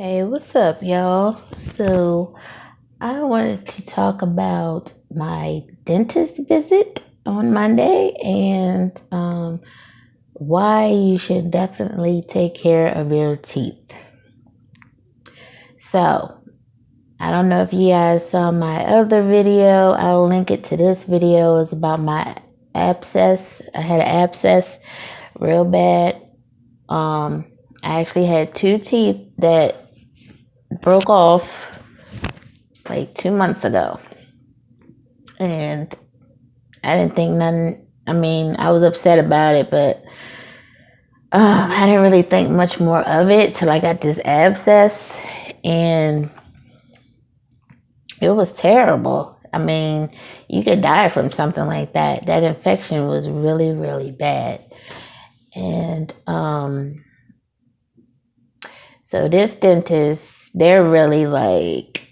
Hey, what's up, y'all? So, I wanted to talk about my dentist visit on Monday and why you should definitely take care of your teeth. So, I don't know if you guys saw my other video. I'll link it to this video. It's about my abscess. I had an abscess real bad. I actually had two teeth that broke off like 2 months ago. And I didn't think nothing. I mean, I was upset about it, but I didn't really think much more of it till I got this abscess, and it was terrible. I mean, you could die from something like that. That infection was really, really bad. And so this dentist, they're really like,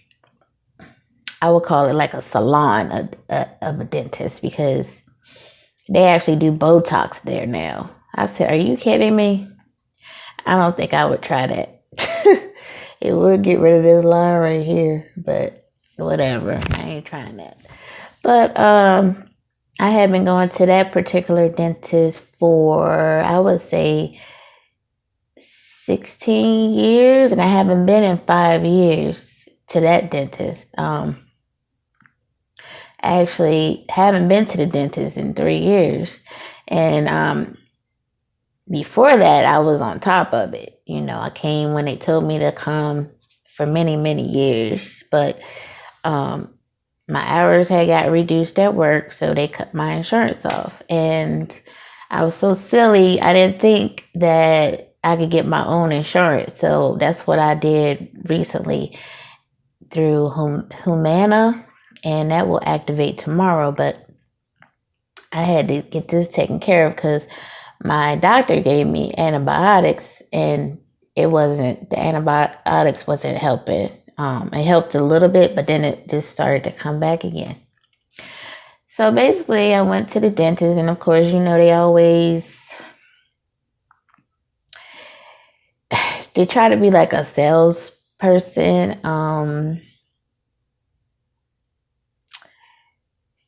I would call it like a salon of a dentist, because they actually do Botox there now. I said, are you kidding me? I don't think I would try that. It would get rid of this line right here, but whatever. I ain't trying that. But I have been going to that particular dentist for, I would say, 16 years, and I haven't been in 5 years to that dentist. I actually haven't been to the dentist in 3 years. And before that, I was on top of it. You know, I came when they told me to come for many, many years. But my hours had got reduced at work, so they cut my insurance off. And I was so silly, I didn't think that I could get my own insurance. So that's what I did recently through Humana, and that will activate tomorrow. But I had to get this taken care of because my doctor gave me antibiotics, and the antibiotics wasn't helping. It helped a little bit, but then it just started to come back again. So basically, I went to the dentist, and of course, you know, they try to be like a salesperson.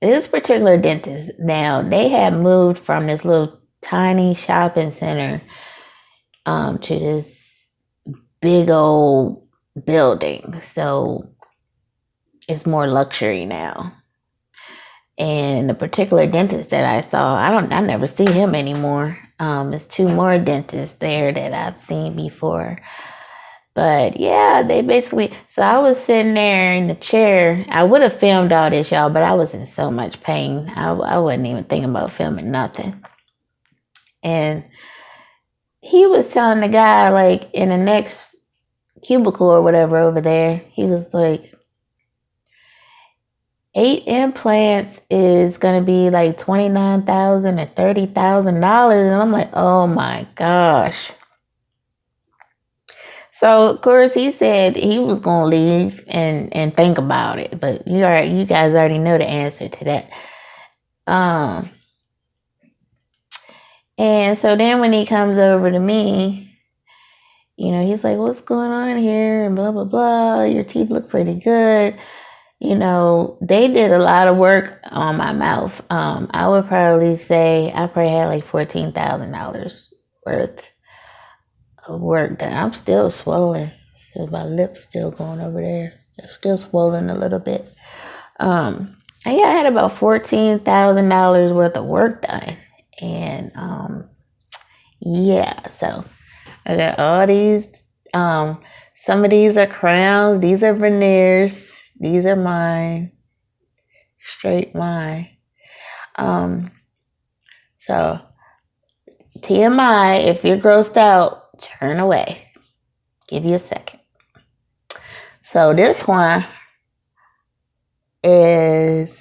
This particular dentist, now, they had moved from this little tiny shopping center to this big old building. So it's more luxury now. And the particular dentist that I saw, I never see him anymore. There's two more dentists there that I've seen before. But yeah, so I was sitting there in the chair. I would have filmed all this, y'all, but I was in so much pain. I wasn't even thinking about filming nothing. And he was telling the guy, like, in the next cubicle or whatever over there, he was like, 8 implants is going to be like $29,000 or $30,000. And I'm like, oh my gosh. So of course he said he was going to leave and think about it. But you guys already know the answer to that. And so then when he comes over to me, you know, he's like, what's going on here? And blah, blah, blah. Your teeth look pretty good. You know, they did a lot of work on my mouth. I would probably say I probably had like $14,000 worth of work done. I'm still swollen because my lip's still going over there. It's still swollen a little bit. And yeah, I had about $14,000 worth of work done. And yeah, so I got all these. Some of these are crowns. These are veneers. These are mine. Straight mine. So TMI, if you're grossed out, turn away. Give you a second. So this one is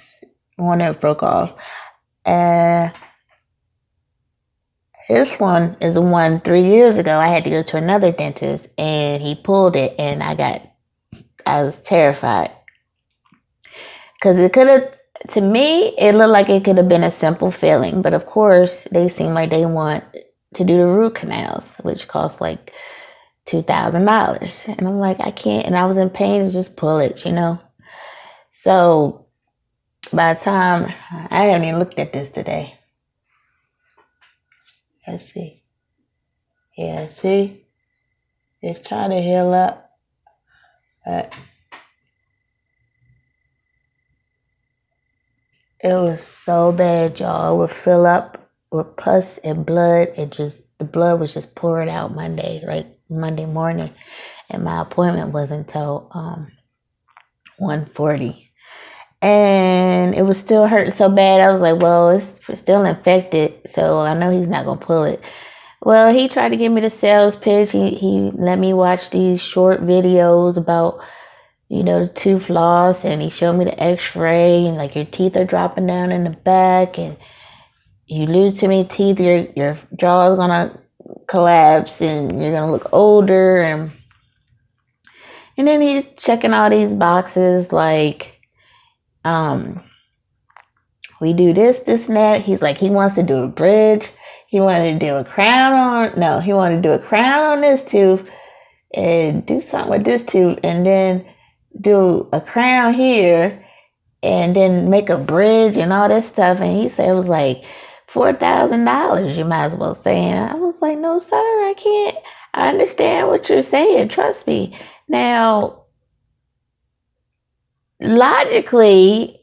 one that broke off. This one is the one 3 years ago. I had to go to another dentist, and he pulled it, and I was terrified. Because to me, it looked like it could have been a simple filling. But of course, they seem like they want to do the root canals, which costs like $2,000. And I'm like, I can't. And I was in pain to just pull it, you know. So by the time, I haven't even looked at this today. Let's see. Yeah, see? It's trying to heal up. But it was so bad, y'all. It would fill up with pus and blood. The blood was just pouring out Monday morning. And my appointment wasn't until 1:40. And it was still hurting so bad. I was like, well, it's still infected, so I know he's not going to pull it. Well, he tried to give me the sales pitch. He let me watch these short videos about, the tooth loss, and he showed me the x-ray, and like your teeth are dropping down in the back, and you lose too many teeth, your jaw is going to collapse, and you're going to look older. And then he's checking all these boxes like, we do this, and that. He's like, he wants to do a bridge. He wanted to do a crown he wanted to do a crown on this tooth and do something with this tooth, and then do a crown here, and then make a bridge and all this stuff. And he said it was like $4,000, you might as well say. And I was like, no, sir, I can't. I understand what you're saying. Trust me. Now, logically,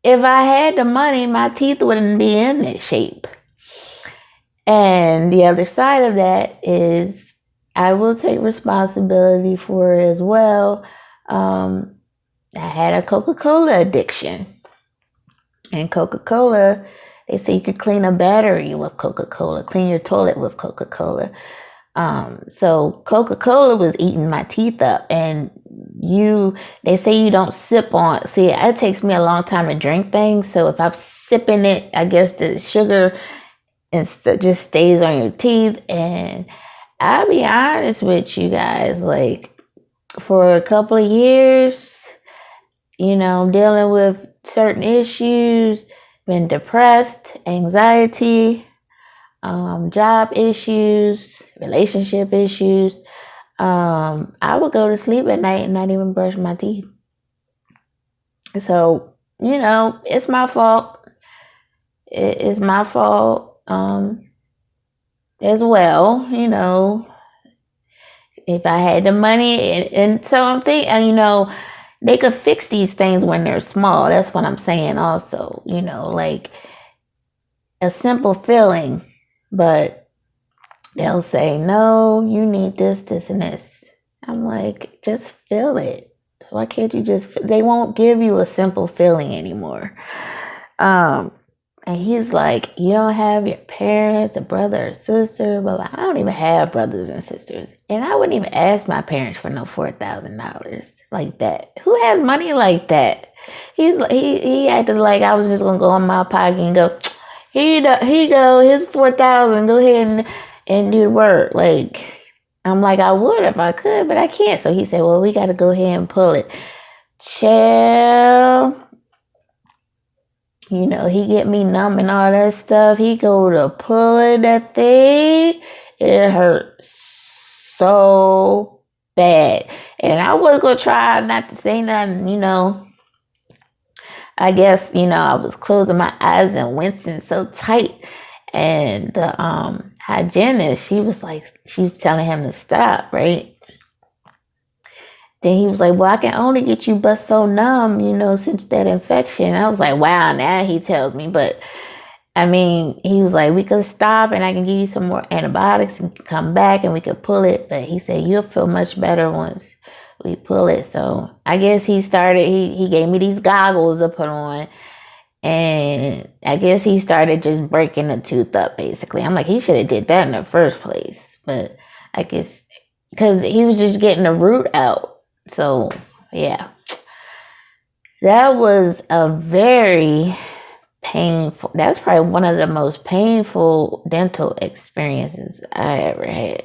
if I had the money, my teeth wouldn't be in this shape. And the other side of that is I will take responsibility for it as well. I had a Coca-Cola addiction. And Coca-Cola, they say you could clean a battery with Coca-Cola, clean your toilet with Coca-Cola. So Coca-Cola was eating my teeth up, and they say you don't sip on. See, it takes me a long time to drink things. So if I'm sipping it, I guess the sugar just stays on your teeth. And I'll be honest with you guys, like for a couple of years, dealing with certain issues, been depressed, anxiety, job issues, relationship issues. I would go to sleep at night and not even brush my teeth. So, it's my fault. It's my fault as well, if I had the money. And so I'm thinking, they could fix these things when they're small. That's what I'm saying also, like a simple filling, but they'll say, no, you need this, and this. I'm like, just fill it. Why can't you they won't give you a simple filling anymore. And he's like, you don't have your parents, a brother or sister, but I don't even have brothers and sisters. And I wouldn't even ask my parents for no $4,000 like that. Who has money like that? He acted like I was just going to go in my pocket and go, here you go, here's $4,000. Go ahead and do the work. Like, I'm like, I would if I could, but I can't. So he said, well, we got to go ahead and pull it. Chill. He get me numb and all that stuff. He go to pulling that thing. It hurt so bad. And I was going to try not to say nothing, I guess, I was closing my eyes and wincing so tight. And the hygienist, she was telling him to stop, right? Then he was like, well, I can only get you but so numb, since that infection. I was like, wow, now he tells me. But, he was like, we could stop and I can give you some more antibiotics and come back and we could pull it. But he said, you'll feel much better once we pull it. So I guess he gave me these goggles to put on. And I guess he started just breaking the tooth up, basically. I'm like, he should have did that in the first place. But I guess because he was just getting the root out. So, yeah, that was a very painful, that's probably one of the most painful dental experiences I ever had.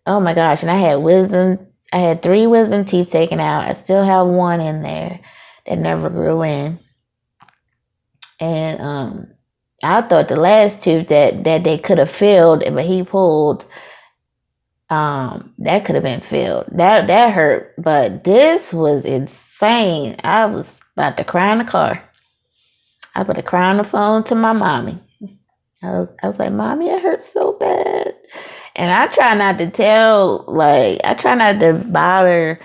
Oh my gosh. And I had 3 wisdom teeth taken out. I still have 1 in there that never grew in. And I thought the last tooth that they could have filled, but he pulled, That could have been filled. That hurt, but this was insane. I was about to cry in the car. I was about to cry on the phone to my mommy. I was like, Mommy, it hurts so bad. And I try not to tell, like, I try not to bother,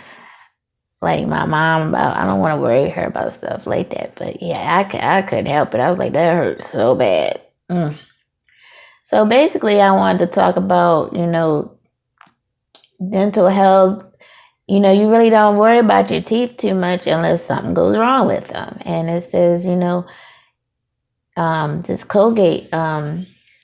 like, my mom about, I don't want to worry her about stuff like that. But yeah, I couldn't help it. I was like, that hurts so bad. So basically, I wanted to talk about, dental health. You really don't worry about your teeth too much unless something goes wrong with them. And it says, this Colgate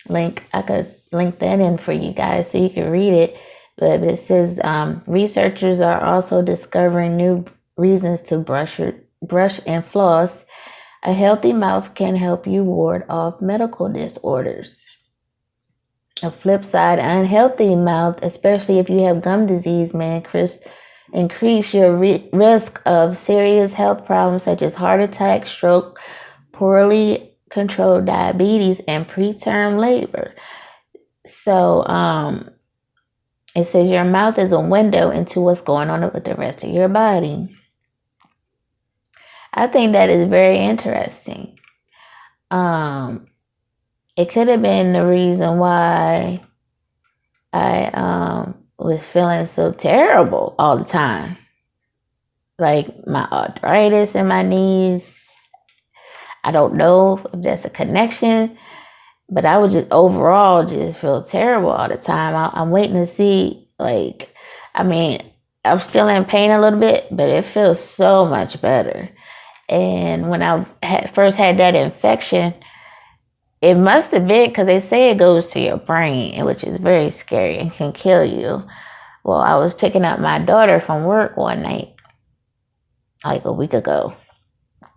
link, I could link that in for you guys so you can read it. But it says researchers are also discovering new reasons to brush and floss. A healthy mouth can help you ward off medical disorders. A flip side, unhealthy mouth, especially if you have gum disease, may increase your risk of serious health problems such as heart attack, stroke, poorly controlled diabetes, and preterm labor. So it says your mouth is a window into what's going on with the rest of your body. I think that is very interesting. It could have been the reason why I was feeling so terrible all the time. Like my arthritis in my knees. I don't know if that's a connection, but I would just overall just feel terrible all the time. I'm waiting to see, I'm still in pain a little bit, but it feels so much better. And when I first had that infection, it must have been because they say it goes to your brain, which is very scary and can kill you. Well, I was picking up my daughter from work one night, like a week ago,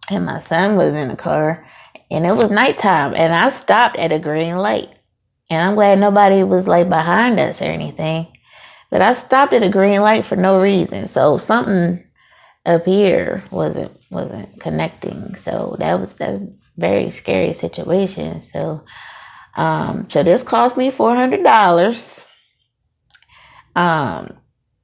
and my son was in the car, and it was nighttime, and I stopped at a green light. And I'm glad nobody was like behind us or anything. But I stopped at a green light for no reason. So something up here wasn't connecting. So that's a very scary situation. So so this cost me $400. I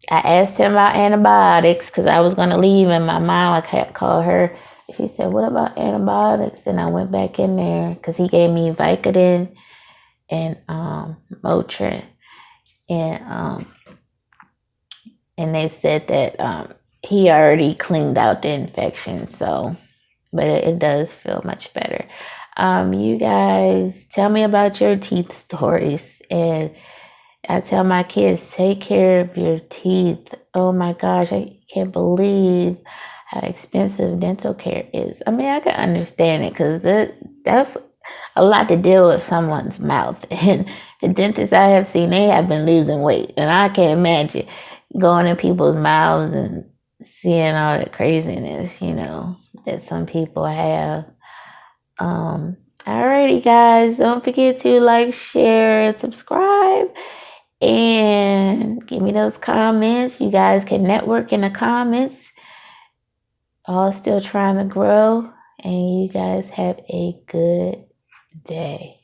asked him about antibiotics because I was gonna leave, and my mom, I called her. She said, "What about antibiotics?" And I went back in there because he gave me Vicodin and Motrin, and they said that he already cleaned out the infection. So, but it does feel much better. You guys tell me about your teeth stories, and I tell my kids, take care of your teeth. Oh my gosh, I can't believe how expensive dental care is. I mean, I can understand it because that's a lot to deal with someone's mouth. And the dentists I have seen, they have been losing weight. And I can't imagine going in people's mouths and seeing all the craziness, that some people have. Alrighty, guys. Don't forget to like, share, and subscribe. And give me those comments. You guys can network in the comments. All still trying to grow. And you guys have a good day.